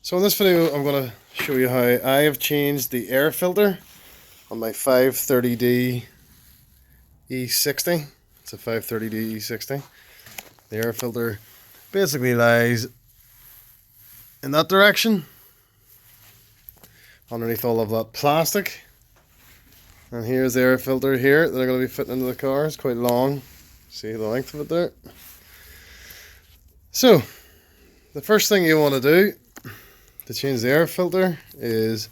So in this video I'm going to show you how I have changed the air filter on my 530D e60. It's a 530D e60. The air filter basically lies in that direction, underneath all of that plastic. And here's the air filter here that I'm going to be fitting into the car. It's quite long. See the length of it there? So, the first thing you want to do to change the air filter is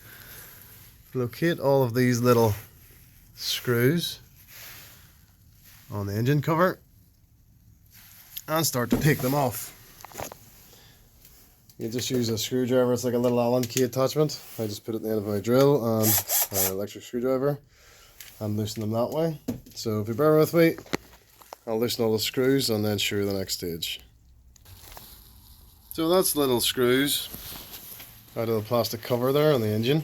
locate all of these little screws on the engine cover and start to take them off. You just use a screwdriver. It's like a little Allen key attachment. I just put it at the end of my drill and an electric screwdriver and loosen them that way. So if you bear with me, I'll loosen all the screws and then show you the next stage. So that's little screws out of the plastic cover there on the engine.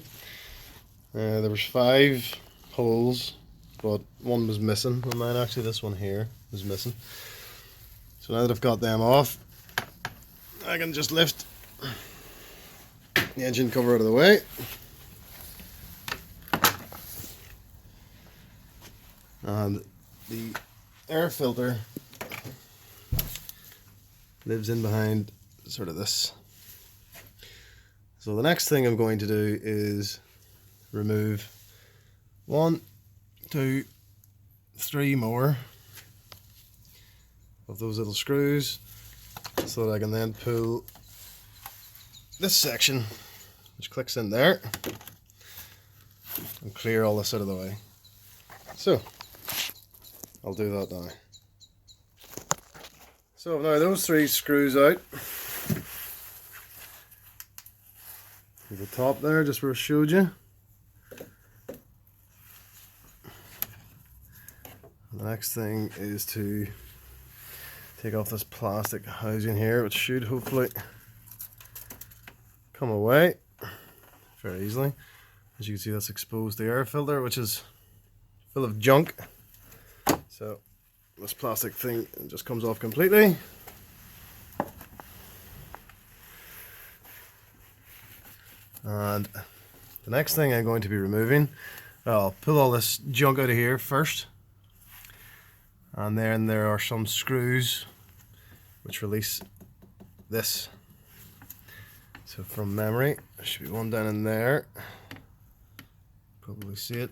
There was 5 holes, but one was missing on mine. Actually, this one here was missing. So now that I've got them off, I can just lift the engine cover out of the way. And the air filter lives in behind sort of this. So the next thing I'm going to do is remove 1, 2, 3 more of those little screws so that I can then pull this section, which clicks in there, and clear all this out of the way. So I'll do that now. So now those 3 screws out. At the top there, just where I showed you. The next thing is to take off this plastic housing here, which should hopefully come away very easily. As you can see, that's exposed the air filter, which is full of junk. So this plastic thing just comes off completely. And the next thing I'm going to be removing, I'll pull all this junk out of here first, and then there are some screws which release this. So from memory, there should be one down in there, probably see it,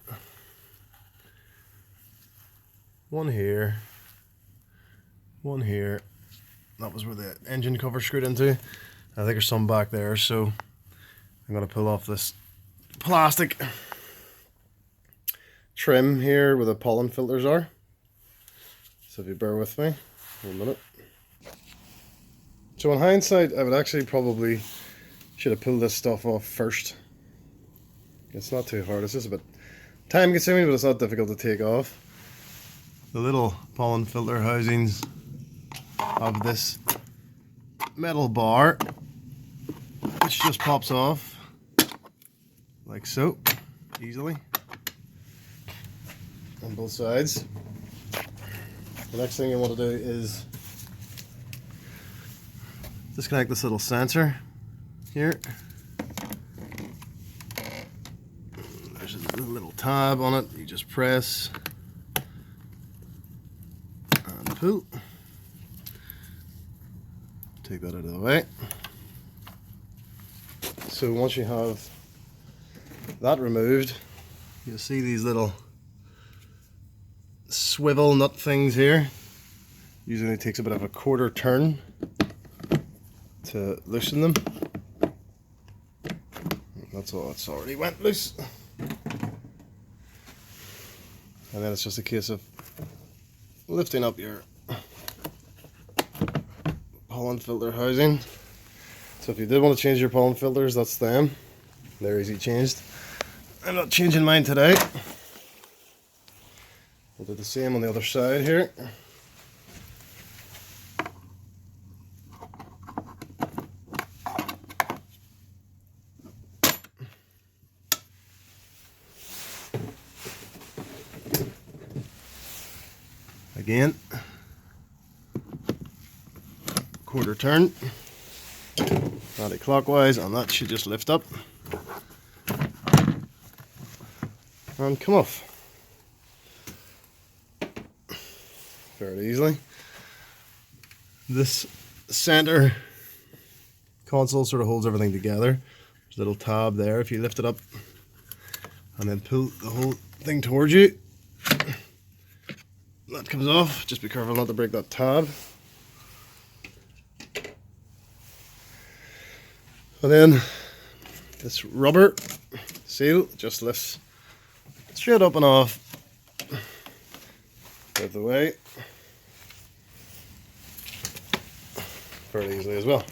one here, one here. That was where the engine cover screwed into. I think there's some back there, so I'm going to pull off this plastic trim here where the pollen filters are. So if you bear with me for a minute. So in hindsight, I would actually probably should have pulled this stuff off first. It's not too hard, it's just a bit time consuming, but it's not difficult to take off. The little pollen filter housings of this metal bar, which just pops off like so, easily, on both sides. The next thing you want to do is disconnect this little sensor here. There's a little tab on it, you just press and pull. Take that out of the way. So once you have that removed, you'll see these little swivel nut things here. Usually it takes a bit of a quarter turn to loosen them. That's all, it's already went loose. And then it's just a case of lifting up your pollen filter housing. So if you did want to change your pollen filters, that's them. They're easy changed. I'm not changing mine today. We'll do the same on the other side here. Again, quarter turn. anti-clockwise, and that should just lift up and come off very easily. This center console sort of holds everything together. There's a little tab there. If you lift it up and then pull the whole thing towards you, that comes off. Just be careful not to break that tab. And then this rubber seal just lifts straight up and off out of the way fairly easily as well.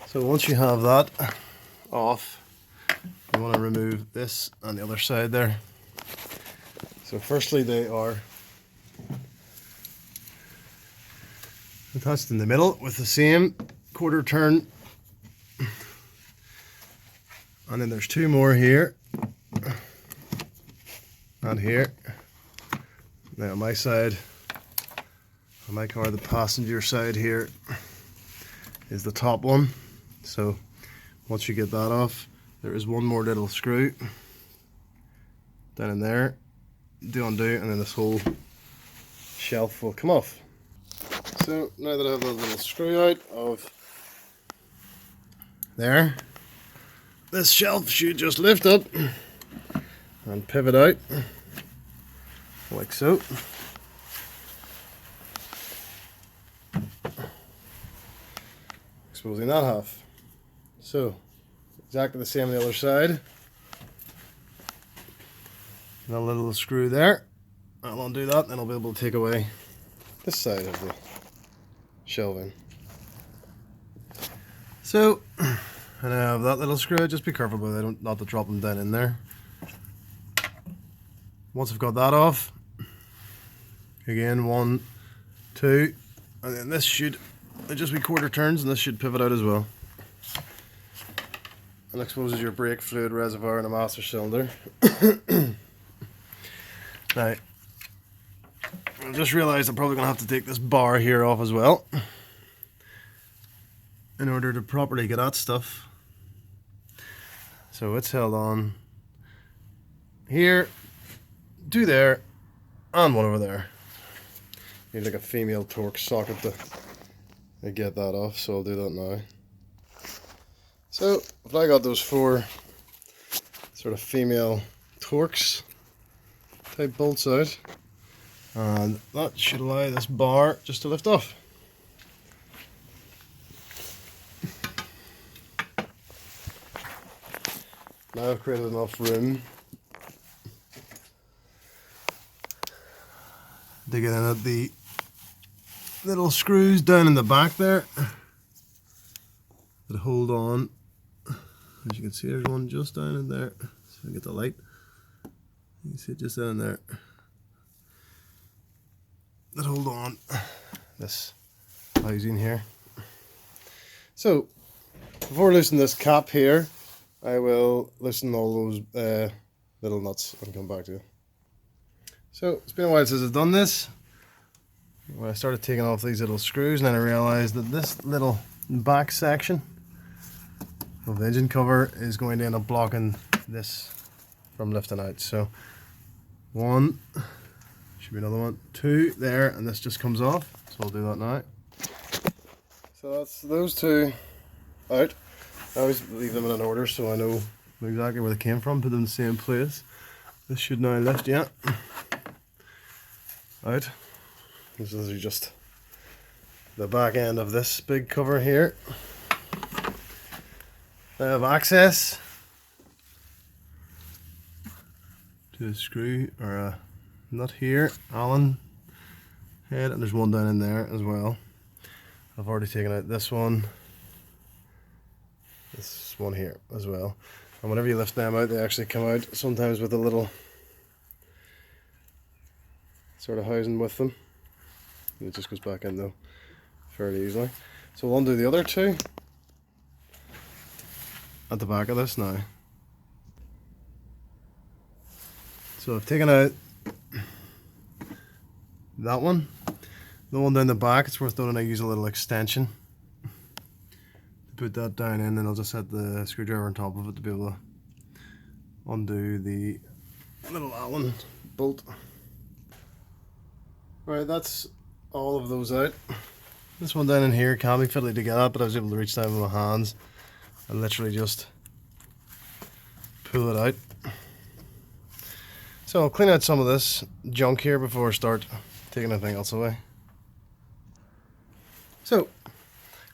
So once you have that off, you want to remove this on the other side there. So firstly, they are attached in the middle with the same quarter turn, and then there's two more here and here. Now on my side, on my car, the passenger side here is the top one. So once you get that off, there is one more little screw down in there, do undo, and then this whole shelf will come off. So now that I have that little screw out of there, this shelf should just lift up and pivot out like so. Exposing that half. So exactly the same on the other side. That little screw there, I'll undo that, and I'll be able to take away this side of the shelving. So, and I have that little screw. Just be careful with it, not to drop them down in there. Once I've got that off, again, 1, 2, and then this should just be quarter turns, and this should pivot out as well. And exposes your brake fluid reservoir in a master cylinder. Now, I just realised I'm probably going to have to take this bar here off as well in order to properly get at stuff. So it's held on here, 2 there, and 1 over there. You need like a female torque socket to get that off, so I'll do that now. So if I got those 4 sort of female Torx type bolts out, and that should allow this bar just to lift off. Now I've created enough room to get in at the little screws down in the back there that hold on. As you can see, there's one just down in there. So I get the light. You can see it just down in there. That hold on this housing here. So before loosening this cap here, I will loosen all those little nuts and come back to it. So it's been a while since I've done this. When I started taking off these little screws, and then I realized that this little back section of the engine cover is going to end up blocking this from lifting out. So 1, should be another 1, 2 there, and this just comes off. So I'll do that now. So that's those 2 out. I always leave them in an order so I know exactly where they came from, put them in the same place. This should now lift, yeah, out. This is just the back end of this big cover here. I have access to a screw or a nut here, Allen head, and there's one down in there as well. I've already taken out this one here as well, and whenever you lift them out, they actually come out sometimes with a little sort of housing with them. It just goes back in though fairly easily. So we'll undo the other 2 at the back of this now. So I've taken out that one. The one down the back, it's worth noting I use a little extension to put that down in, and I'll just set the screwdriver on top of it to be able to undo the little Allen bolt. Right, that's all of those out. This one down in here can be fiddly to get at, but I was able to reach down with my hands and literally just pull it out. So I'll clean out some of this junk here before I start taking anything else away. So,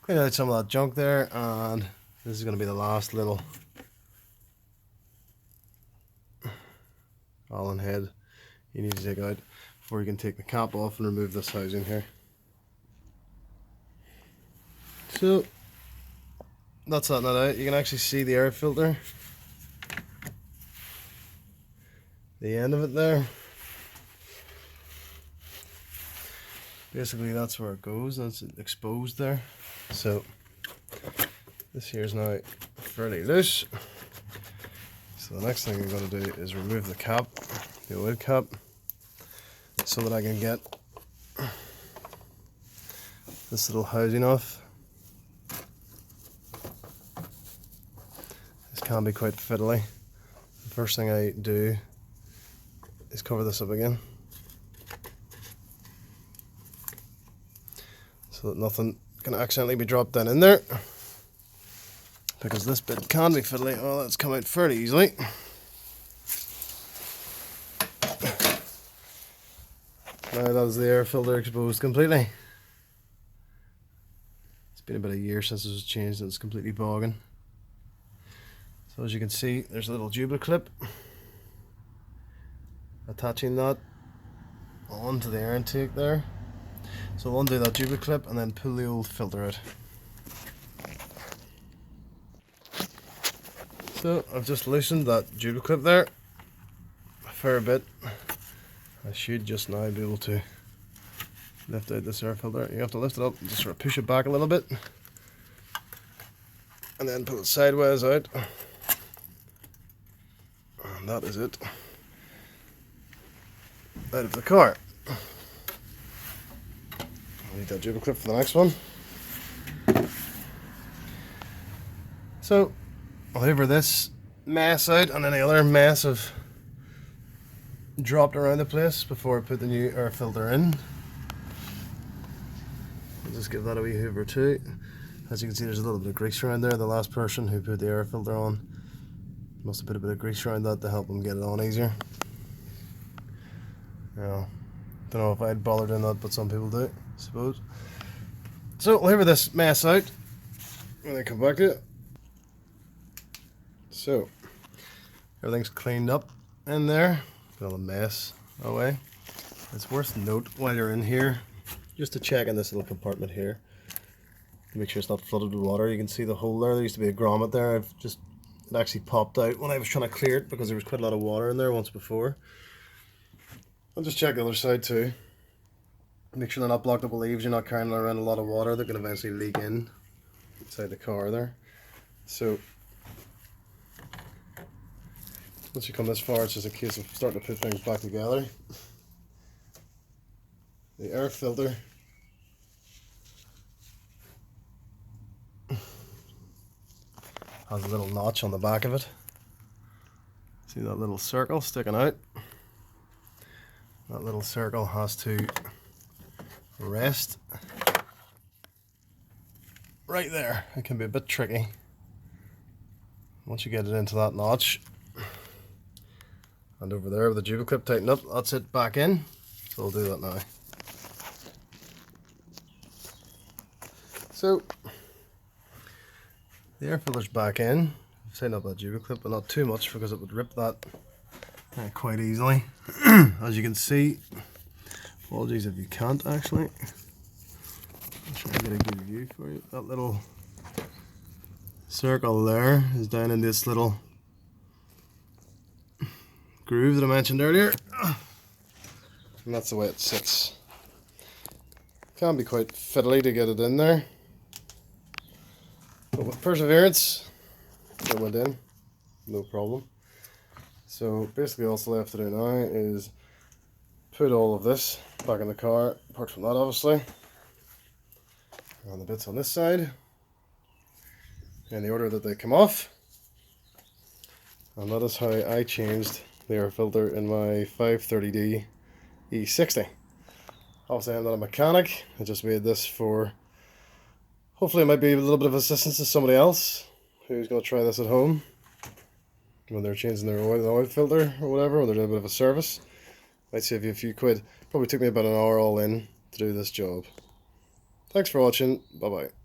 clean out some of that junk there, and this is going to be the last little Allen head you need to take out before you can take the cap off and remove this housing here. So that's that nut out. You can actually see the air filter, the end of it there. Basically that's where it goes, that's exposed there. So this here is now fairly loose. So the next thing I'm going to do is remove the cap, the oil cap, so that I can get this little housing off. This can be quite fiddly. The first thing I do is cover this up again, so that nothing can accidentally be dropped down in there, because this bit can be fiddly. Oh, that's come out fairly easily. Now that is the air filter exposed completely. It's been about a year since it was changed and it's completely bogging. So as you can see, there's a little jubler clip attaching that onto the air intake there. So we'll undo that jubler clip and then pull the old filter out. So I've just loosened that jubler clip there a fair bit. I should just now be able to lift out this air filter. You have to lift it up and just sort of push it back a little bit, and then pull it sideways out. And that is it out of the car. I need that jubber clip for the next one. So I'll hoover this mess out and any other mess I've dropped around the place before I put the new air filter in. I'll just give that a wee hoover too. As you can see, there's a little bit of grease around there. The last person who put the air filter on must have put a bit of grease around that to help them get it on easier. Don't know if I'd bother doing that, but some people do, I suppose. So I'll hoover this mess out when I come back to it. So everything's cleaned up in there. Put all the mess away. It's worth note while you're in here, just to check in this little compartment here, to make sure it's not flooded with water. You can see the hole there. There used to be a grommet there. It actually popped out when I was trying to clear it because there was quite a lot of water in there once before. I'll just check the other side too. Make sure they're not blocked up with leaves. You're not carrying around a lot of water that can eventually leak in inside the car there. So once you come this far, it's just a case of starting to put things back together. The air filter has a little notch on the back of it. See that little circle sticking out? That little circle has to rest right there. It can be a bit tricky. Once you get it into that notch, and over there with the jubber clip tightened up, that's it back in. So we'll do that now. So the air filter's back in. I've tightened up that jubber clip, but not too much because it would rip that quite easily. As you can see, apologies if you can't actually. I'll try to get a good view for you. That little circle there is down in this little groove that I mentioned earlier, and that's the way it sits. Can be quite fiddly to get it in there, but with perseverance it went in, no problem. So basically all that's left to do now is put all of this back in the car, apart from that obviously, and the bits on this side. in the order that they come off. And that is how I changed the air filter in my 530D e60. Obviously I'm not a mechanic, I just made this for, hopefully it might be a little bit of assistance to somebody else who's going to try this at home when they're changing their oil filter or whatever, when they're doing a bit of a service. Might save you a few quid. Probably took me about an hour all in to do this job. Thanks for watching, bye bye.